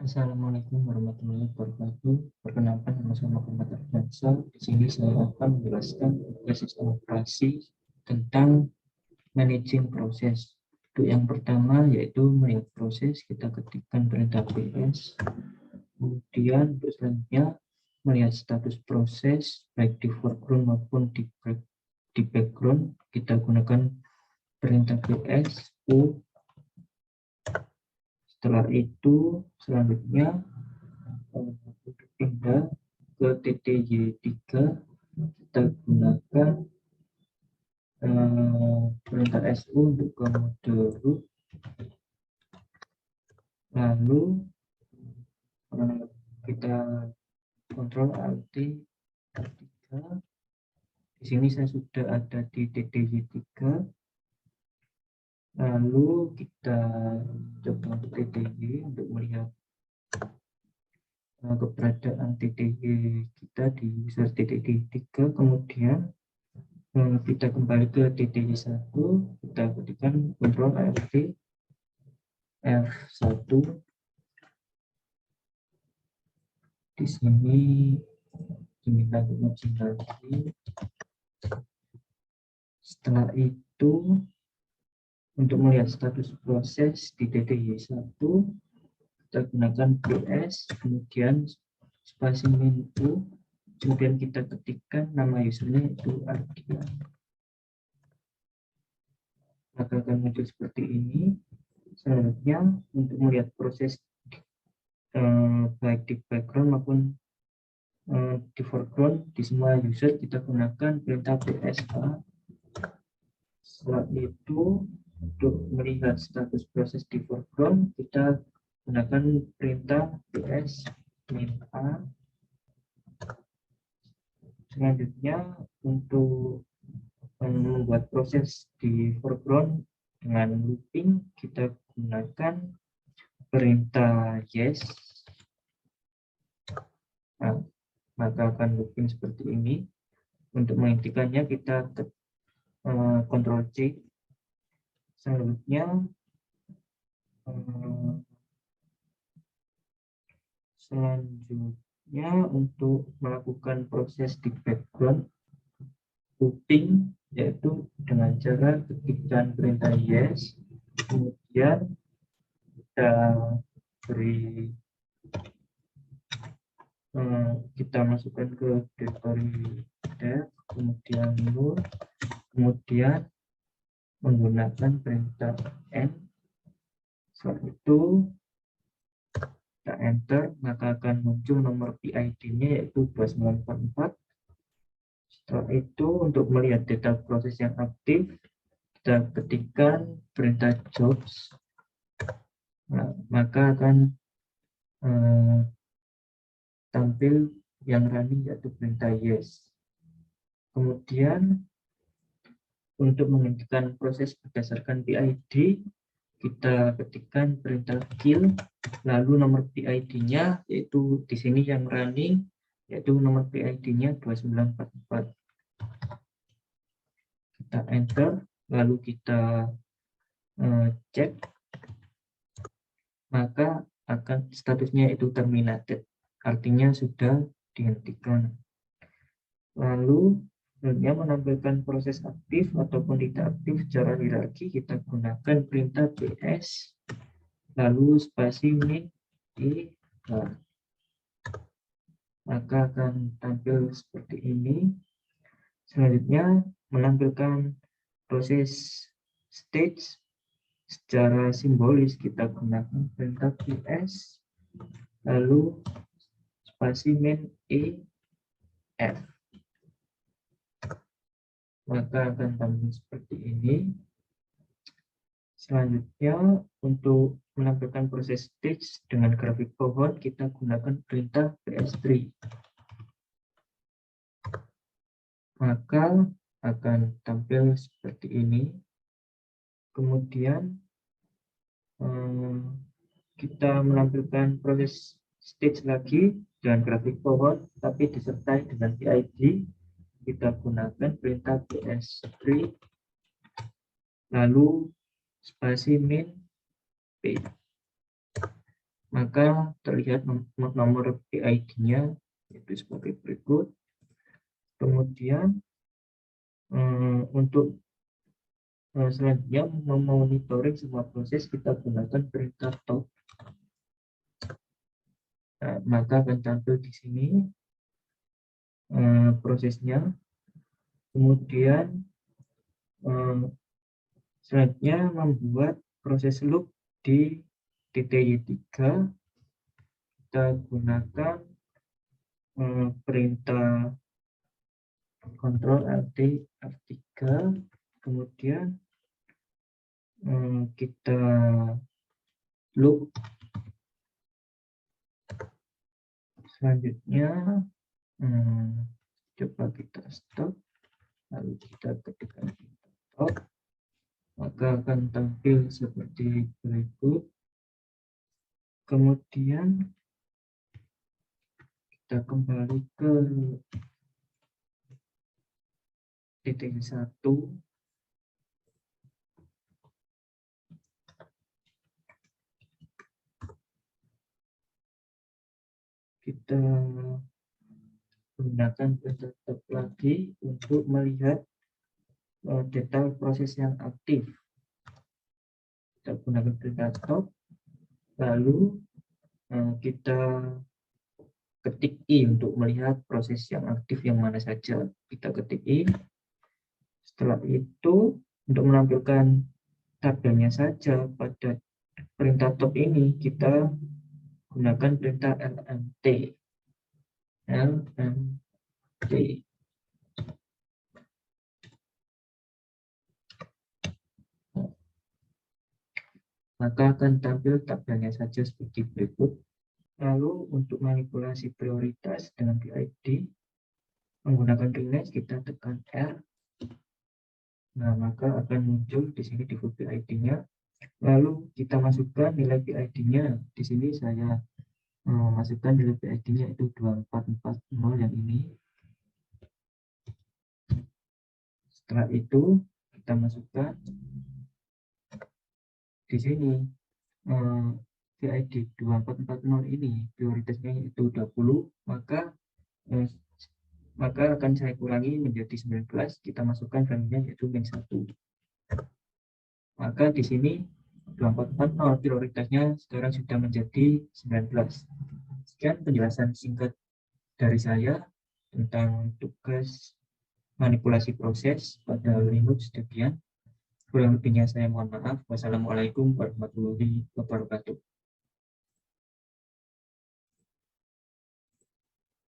Assalamualaikum warahmatullahi wabarakatuh. Perkenalkan, nama saya Muhammad Ardiansah. Di sini saya akan menjelaskan sistem operasi tentang managing proses. Untuk yang pertama yaitu melihat proses, kita ketikkan perintah ps. Kemudian untuk selanjutnya melihat status proses baik di foreground maupun di background, kita gunakan perintah ps u. Setelah itu selanjutnya untuk pindah ke TTY3 kita gunakan perintah SU untuk ke mode root, lalu kita kontrol Alt R3. Di sini saya sudah ada di TTY3, lalu kita coba TTY untuk melihat keberadaan TTY kita di user TTY3. Kemudian kita kembali ke TTY1, kita ketikkan Ctrl Alt F1. Di sini diminta untuk lagi. Setelah itu untuk melihat status proses di TTY1 kita gunakan ps, kemudian spasi menu, kemudian kita ketikkan nama usernya itu Ardian. Maka akan muncul seperti ini. Selanjutnya untuk melihat proses baik di background maupun di foreground di semua user, kita gunakan perintah psa. Setelah itu untuk melihat status proses di foreground kita gunakan perintah ps -a. Selanjutnya untuk membuat proses di foreground dengan looping kita gunakan perintah yes. Nah, maka akan looping seperti ini. Untuk menghentikannya kita Ctrl C. Selanjutnya untuk melakukan proses di background looping, yaitu dengan cara ketikkan perintah yes, kemudian kita beri kita masukkan ke directory dev, kemudian null, kemudian menggunakan perintah n. Setelah itu kita enter, maka akan muncul nomor PID-nya yaitu 2944. Setelah itu untuk melihat data proses yang aktif kita ketikkan perintah jobs. Nah, maka akan tampil yang running yaitu perintah yes. Kemudian untuk menghentikan proses berdasarkan PID kita ketikkan perintah kill, lalu nomor PID-nya yaitu di sini yang running yaitu nomor PID-nya 2944. Kita enter, lalu kita cek, maka akan statusnya itu terminated, artinya sudah dihentikan. Lalu yang menampilkan proses aktif ataupun tidak aktif secara hierarki kita gunakan perintah ps lalu spasi min i, maka akan tampil seperti ini. Selanjutnya menampilkan proses stage secara simbolis kita gunakan perintah ps lalu spasi min i f, maka akan tampil seperti ini. Selanjutnya untuk menampilkan proses stage dengan grafik pohon kita gunakan perintah ps3, maka akan tampil seperti ini. Kemudian kita menampilkan proses stage lagi dengan grafik pohon tapi disertai dengan PID, kita gunakan perintah ps3 lalu spasi min p, maka terlihat nomor PID-nya itu sebagai berikut. Kemudian untuk selanjutnya memonitoring semua proses, kita gunakan perintah top. Nah, maka akan tampil di sini prosesnya. Kemudian selanjutnya membuat proses loop di TTY3. Kita gunakan perintah Ctrl Alt F3, kemudian kita loop. Selanjutnya coba kita stop, lalu kita ketikkan stop, maka akan tampil seperti berikut. Kemudian kita kembali ke titik 1. Kita gunakan perintah stop lagi untuk melihat detail proses yang aktif. Kita gunakan perintah stop, lalu kita ketik I untuk melihat proses yang aktif yang mana saja. Kita ketik I. Setelah itu, untuk menampilkan tabelnya saja pada perintah top ini, kita gunakan perintah lmt. Maka akan tampil tabelnya saja seperti berikut. Lalu untuk manipulasi prioritas dengan PID, menggunakan relay kita tekan R. Nah, maka akan muncul di sini default PID-nya. Lalu kita masukkan nilai PID-nya. Di sini saya masukkan nilai PID-nya itu 2440 yang ini. Setelah itu kita masukkan di sini PID 2440 ini prioritasnya itu 20, maka akan saya kurangi menjadi 19. Kita masukkan value-nya yaitu -1. Maka di sini 2440 prioritasnya sekarang sudah menjadi 19. Sekian penjelasan singkat dari saya tentang tugas manipulasi proses pada Linux Debian. Kurang lebihnya saya mohon maaf. Wassalamualaikum warahmatullahi wabarakatuh.